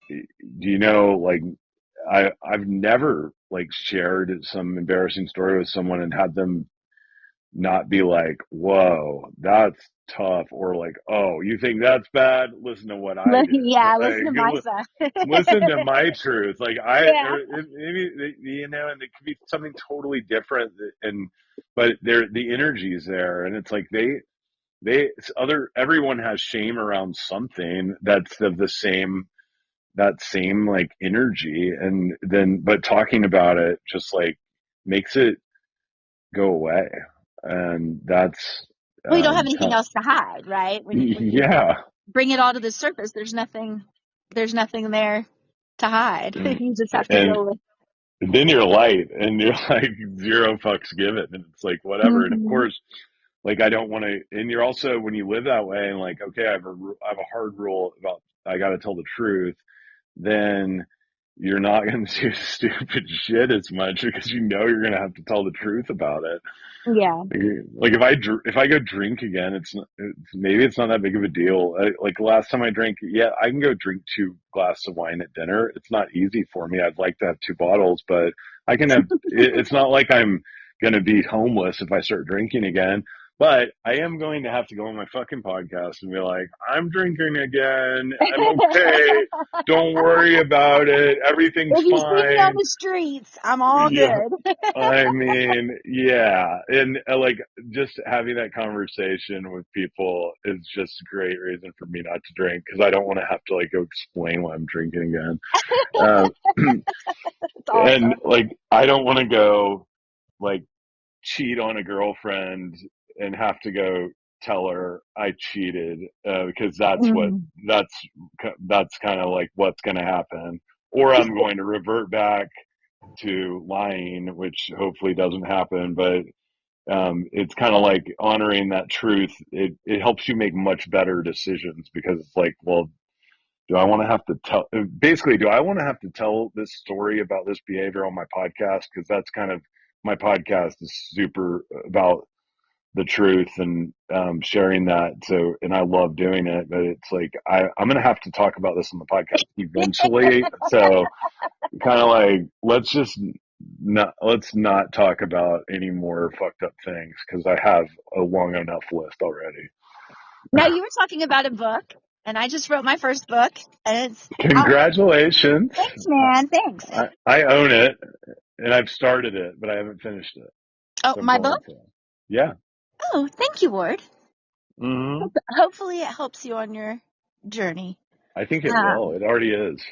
Do you know, like, I've never like shared some embarrassing story with someone and had them not be like, "Whoa, that's tough," or like, "Oh, you think that's bad? Listen to what I did." Yeah, listen to my Like, son. listen to my truth. Like Yeah. maybe, and it could be something totally different, and but the energy is there, and it's like everyone has shame around something that's of the same that same like energy, and then but talking about it just like makes it go away, and that's Well, you don't have anything how, else to hide, right? When you yeah. bring it all to the surface, there's nothing there to hide. You just have to And go with. then you're light and you're like zero fucks given, and it's like whatever. And of Mm-hmm. course, like I don't want to, and you're also, when you live that way and like, okay, I have a hard rule about I got to tell the truth, then you're not going to do stupid shit as much because you know you're going to have to tell the truth about it. Yeah. Like if I go drink again, maybe it's not that big of a deal. Like last time I drank, yeah, I can go drink 2 glasses of wine at dinner. It's not easy for me. I'd like to have 2 bottles, but I can have. It's not like I'm gonna be homeless if I start drinking again. But I am going to have to go on my fucking podcast and be like, I'm drinking again. I'm okay. Don't worry about it. Everything's If you see me on fine. the streets, I'm all Yeah, good. I mean, yeah, and like just having that conversation with people is just a great reason for me not to drink because I don't want to have to like go explain why I'm drinking again. Uh, It's and awesome. like I don't want to go like cheat on a girlfriend and have to go tell her I cheated, because Mm. that's that's kind of like what's going to happen, or I'm going to revert back to lying, which hopefully doesn't happen. But it's kind of like honoring that truth. It helps you make much better decisions, because it's like, well, do I want to have to tell, basically, do I want to have to tell this story about this behavior on my podcast? Because that's kind of, my podcast is super about the truth and sharing that. So, and I love doing it, but it's like, I'm going to have to talk about this on the podcast eventually. So kind of like, let's not talk about any more fucked up things, because I have a long enough list already. Now, you were talking about a book, and I just wrote my first book, and it's out. Congratulations. Thanks, man. Thanks. I own it, and I've started it, but I haven't finished it. Oh, So I'm my book? going to. Yeah. Oh, thank you, Ward. Hmm. Hopefully it helps you on your journey. I think it Um, will. It already is.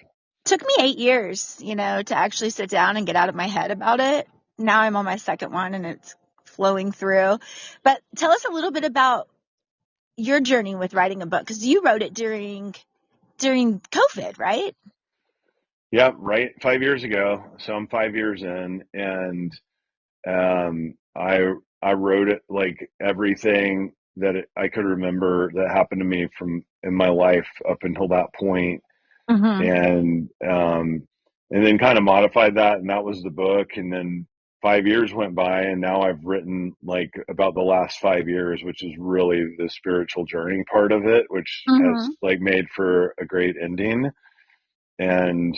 Took me 8 years, to actually sit down and get out of my head about it. Now I'm on my second one and it's flowing through. But tell us a little bit about your journey with writing a book, because you wrote it during COVID, right? Yeah, right. 5 years ago. So I'm 5 years in, and I wrote it, like everything that I could remember that happened to me from in my life up until that point, Mm-hmm. and then kind of modified that, and that was the book. And then 5 years went by, and now I've written like about the last 5 years, which is really the spiritual journey part of it, which has Mm-hmm. like made for a great ending. And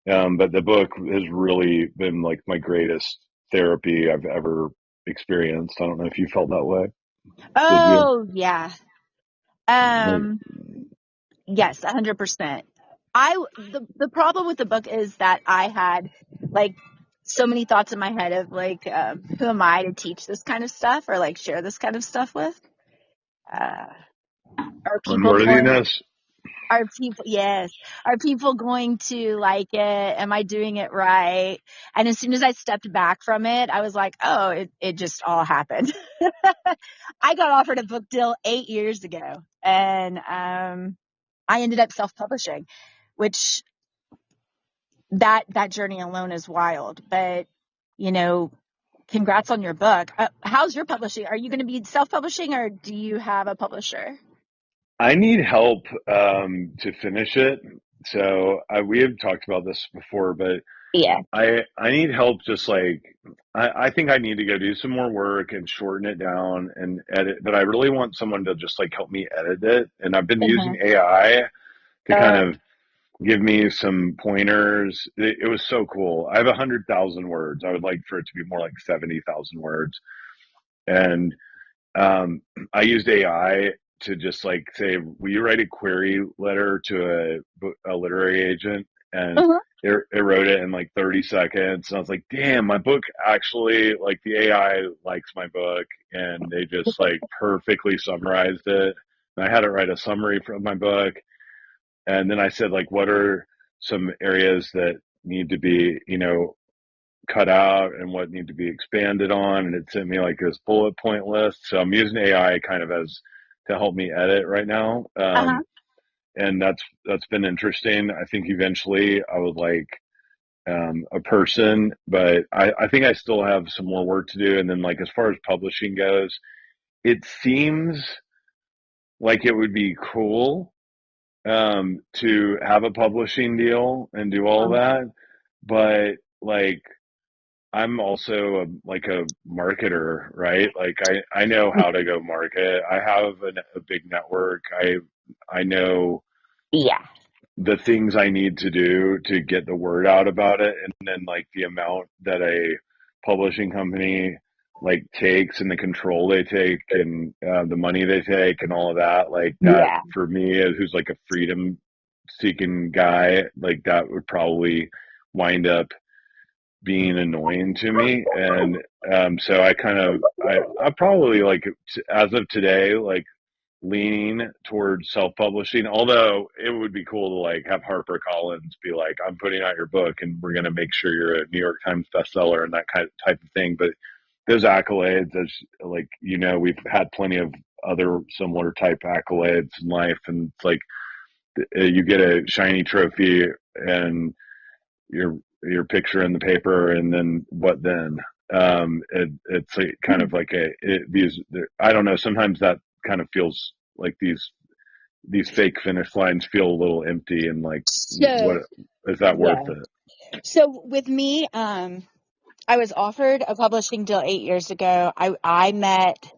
but the book has really been like my greatest therapy I've ever experienced. I don't know if you felt that way. Did you? Oh, yeah. Like, Um, yes, 100%. The problem with the book is that I had like so many thoughts in my head of like, who am I to teach this kind of stuff or like share this kind of stuff with? Uh, are people going? unworthiness. Are people? Yes. Are people going to like it? Am I doing it right? And as soon as I stepped back from it, I was like, oh, it just all happened. I got offered a book deal 8 years ago, and I ended up self-publishing, which that journey alone is wild. But you know, congrats on your book. How's your publishing? Are you going to be self-publishing, or do you have a publisher? I need help to finish it. So we have talked about this before, but Yeah. I need help. Just like I think I need to go do some more work and shorten it down and edit. But I really want someone to just like help me edit it. And I've been Uh-huh. using AI to kind Uh, of give me some pointers. It was so cool. I have 100,000 words. I would like for it to be more like 70,000 words. And um, I used AI to just like say, will you write a query letter to a literary agent? And uh-huh. it wrote it in like 30 seconds. And I was like, damn, my book actually, like the AI likes my book. And they just like perfectly summarized it. And I had it write a summary from my book. And then I said, like, what are some areas that need to be, cut out and what need to be expanded on? And it sent me like this bullet point list. So I'm using AI kind of as to help me edit right now. Uh-huh. And that's been interesting. I think eventually I would like a person, but I think I still have some more work to do. And then like as far as publishing goes, it seems like it would be cool to have a publishing deal and do all Uh-huh. that. But like, I'm also like a marketer, right? Like I know how to go market. I have a big network. I know Yeah. the things I need to do to get the word out about it. And then like the amount that a publishing company like takes and the control they take and the money they take and all of that, like that Yeah. for me, who's like a freedom seeking guy, like that would probably wind up being annoying to me. And so I probably like, as of today, like leaning towards self-publishing, although it would be cool to like have Harper Collins be like, I'm putting out your book and we're going to make sure you're a New York Times bestseller and that kind of type of thing. But those accolades, as like, we've had plenty of other similar type accolades in life, and it's like you get a shiny trophy and your picture in the paper, and then what then? It's like, kind of like I don't know. Sometimes that kind of feels like these fake finish lines feel a little empty, and like, So what is that worth yeah. it? So with me, I was offered a publishing deal 8 years ago. I met,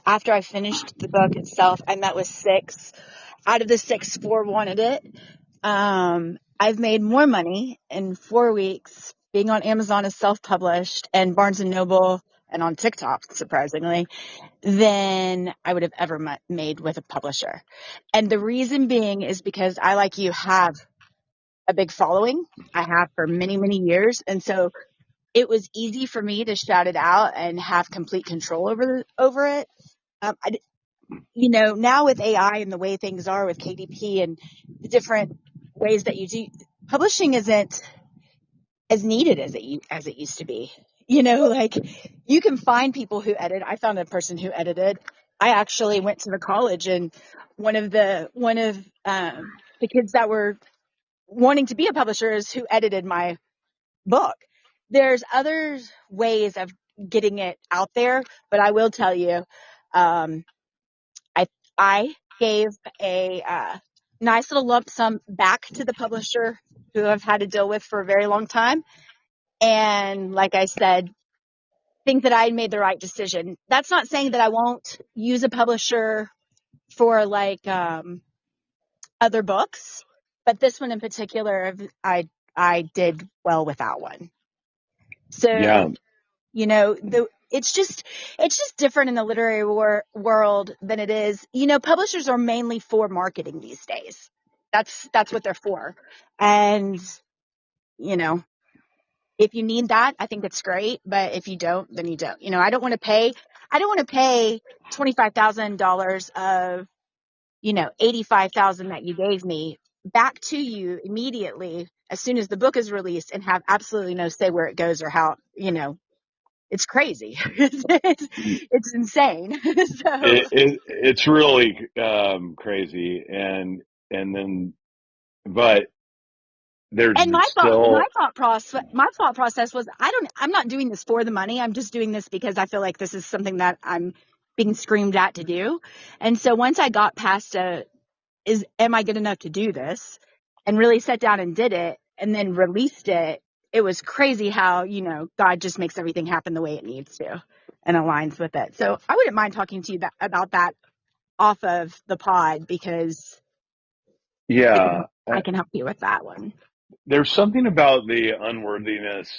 after I finished the book itself, I met with 6. Out of the 6, 4 wanted it. I've made more money in 4 weeks being on Amazon as self-published and Barnes and Noble and on TikTok, surprisingly, than I would have ever made with a publisher. And the reason being is because I, like you, have a big following. I have for many, many years. And so it was easy for me to shout it out and have complete control over it. Now with AI and the way things are with KDP and the different ways that you do, publishing isn't as needed as it used to be. Like you can find people who edit. I found a person who edited. I actually went to the college, and one of the kids that were wanting to be a publisher is who edited my book. There's other ways of getting it out there, but I will tell you, um, I gave a nice little lump sum back to the publisher who I've had to deal with for a very long time. And like I said, think that I made the right decision. That's not saying that I won't use a publisher for like other books, but this one in particular, I did well without one. Yeah, So it's just different in the literary world than it is. Publishers are mainly for marketing these days. That's what they're for. And if you need that, I think that's great. But if you don't, then you don't. I don't want to pay $25,000 of, 85,000 that you gave me back to you immediately as soon as the book is released and have absolutely no say where it goes or how, it's crazy. It's insane. So, it's really crazy, and then, but there's and still, my thought process was, I'm not doing this for the money. I'm just doing this because I feel like this is something that I'm being screamed at to do. And so once I got past am I good enough to do this, and really sat down and did it and then released it, it was crazy how, God just makes everything happen the way it needs to and aligns with it. So I wouldn't mind talking to you about that off of the pod, because yeah. I can help you with that one. There's something about the unworthiness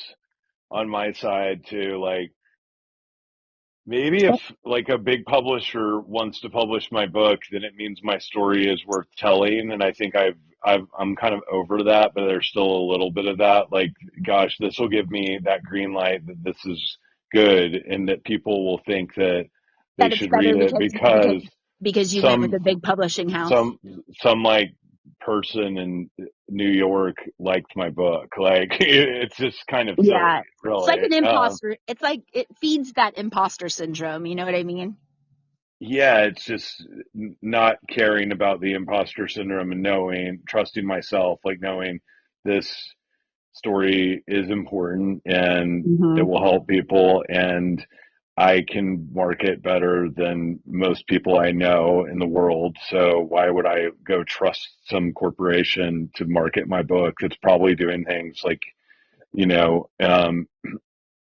on my side too. Like, maybe if like a big publisher wants to publish my book, then it means my story is worth telling. And I think I'm kind of over that, but there's still a little bit of that. Like, gosh, this will give me that green light that this is good, and that people will think that they That it's should better read it because you went with some a big publishing house. some some like person in New York liked my book. Like, it's just kind of silly, Yeah. It's like really. an imposter. It's like it feeds that imposter syndrome. You know what I mean? Yeah, it's just not caring about the imposter syndrome, and trusting myself, like knowing this story is important and it Mm-hmm. will help people, and I can market better than most people I know in the world. So why would I go trust some corporation to market my book that's probably doing things like, you know, um,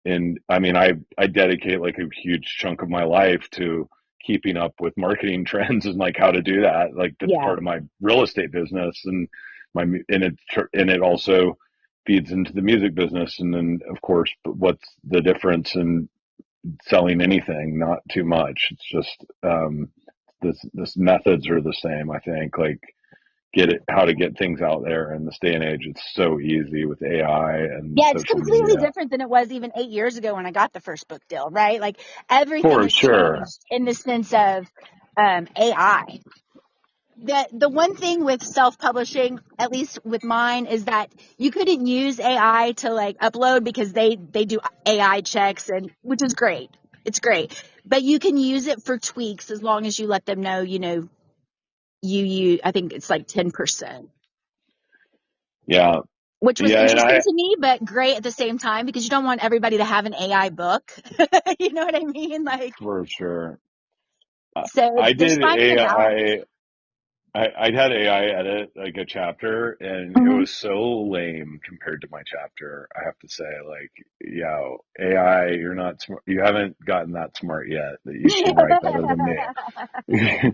and I mean, I dedicate like a huge chunk of my life to keeping up with marketing trends and like how to do that. Like, that's Yeah. part of my real estate business, and it also feeds into the music business. And then, of course, but what's the difference in selling anything? Not too much. It's just this methods are the same. I think, like, how to get things out there in this day and age. It's so easy with AI and Yeah, it's social completely media. different than it was even 8 years ago when I got the first book deal, right? Like everything For has sure. changed in the sense of AI. The one thing with self-publishing, at least with mine, is that you couldn't use AI to like upload because they do AI checks, and which is great. It's great. But you can use it for tweaks as long as you let them know, I think it's like 10%. Yeah. Which was Yeah. And interesting to me, but great at the same time because you don't want everybody to have an AI book. You know what I mean? Like, for sure. so I there's did finding a balance. I had AI edit like a chapter, and it Mhm. was so lame compared to my chapter. I have to say, like, yeah, AI, you're not smart. You haven't gotten that smart yet that you can write better than me.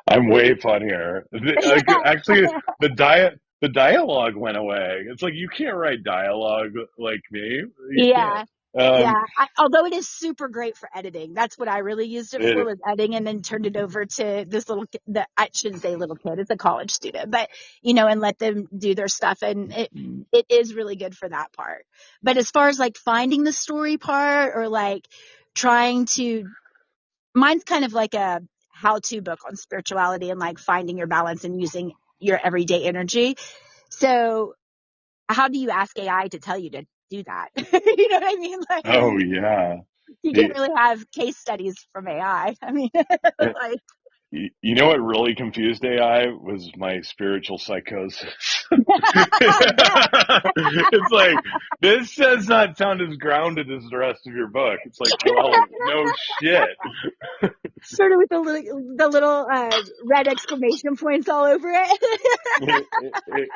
I'm way funnier. Like, actually, the dialogue went away. It's like you can't write dialogue like me. You can't. Yeah. Um, Yeah. Although it is super great for editing. That's what I really used it for, it, was editing, and then turned it over to this I shouldn't say little kid, it's a college student, but and let them do their stuff. And it is really good for that part. But as far as like finding the story part, or like mine's kind of like a how-to book on spirituality and like finding your balance and using your everyday energy. So how do you ask AI to tell you to do that? You know what I mean? oh Like, yeah. you can't The, really have case studies from AI. I mean, like, You know what really confused AI was my spiritual psychosis. I bet. It's like, this does not sound as grounded as the rest of your book. It's like, well, no shit. Sort of with the little red exclamation points all over it.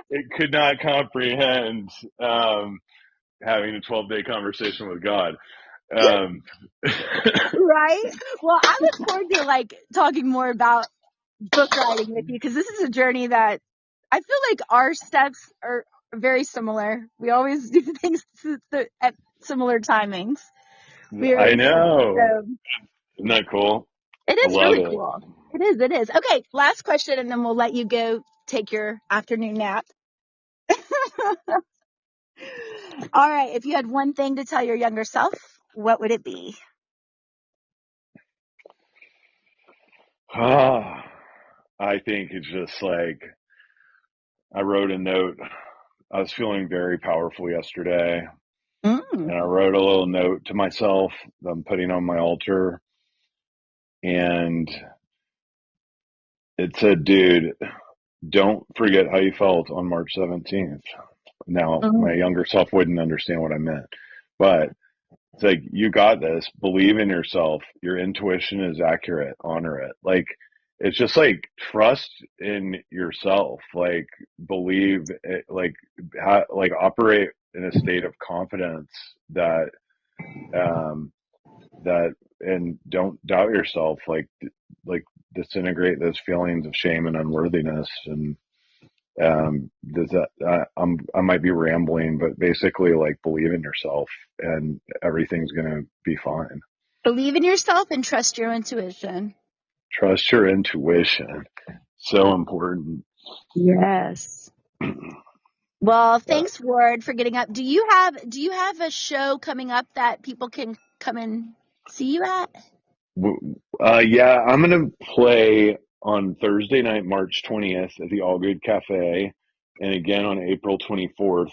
It could not comprehend having a 12-day conversation with God. Um, Right? Well, I look forward to like talking more about book writing with you, because this is a journey that I feel like our steps are very similar. We always do things at similar timings. We I always know. so Isn't that cool? it I is love really it. cool. It is. It is. Okay, last question, and then we'll let you go take your afternoon nap. All right. If you had one thing to tell your younger self, what would it be? I think it's just like, I wrote a note. I was feeling very powerful yesterday, Mm. and I wrote a little note to myself that I'm putting on my altar, and it said, dude, don't forget how you felt on March 17th. Now, my Mm. younger self wouldn't understand what I meant, but it's like, you got this. Believe in yourself. Your intuition is accurate. Honor it. Like, it's just like, trust in yourself. Like, believe it, like operate in a state of confidence that, um, and don't doubt yourself. Like disintegrate those feelings of shame and unworthiness. And, does that, I might be rambling, but basically, like, believe in yourself and everything's going to be fine. Believe in yourself and trust your intuition. Trust your intuition. So important. Yes. Well, Uh, thanks, Ward, for getting up. Do you have a show coming up that people can come and see you at? yeah, I'm going to play on Thursday night, March 20th at the All Good Cafe, and again on April 24th.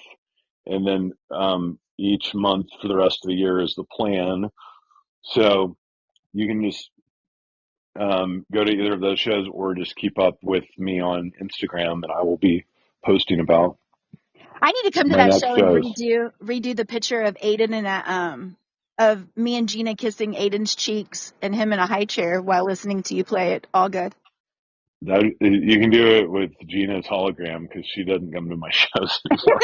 And then each month for the rest of the year is the plan. So you can just go to either of those shows, or just keep up with me on Instagram, and I will be posting about I need to come to my that next show and shows. redo the picture of Aiden and of me and Gina kissing Aiden's cheeks and him in a high chair while listening to you play it. All good. That you can do it with Gina's hologram because she doesn't come to my shows anymore.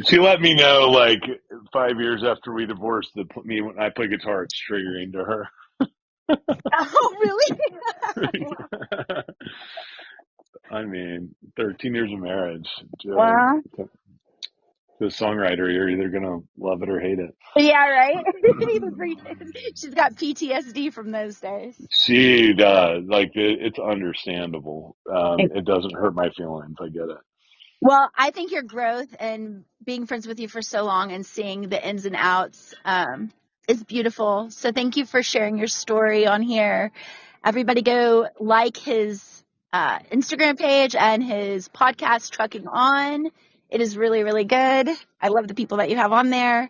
She let me know like 5 years after we divorced that me when I play guitar, it's triggering to her. Oh, really? I mean, 13 years of marriage. Well, To a songwriter, you're either gonna love it or hate it. yeah, right. She's got PTSD from those days. She does. Like, it's understandable. It doesn't hurt my feelings. I get it. Well, I think your growth and being friends with you for so long and seeing the ins and outs is beautiful. So thank you for sharing your story on here. Everybody go like his Instagram page and his podcast, Trucking On. It is really, really good. I love the people that you have on there.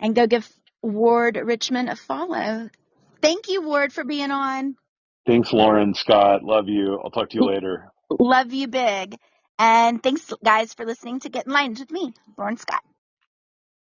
And go give Ward Richmond a follow. Thank you, Ward, for being on. Thanks, Lauren, Scott. Love you. I'll talk to you later. Love you big. And thanks, guys, for listening to Get Enlightened with me, Lauren Scott.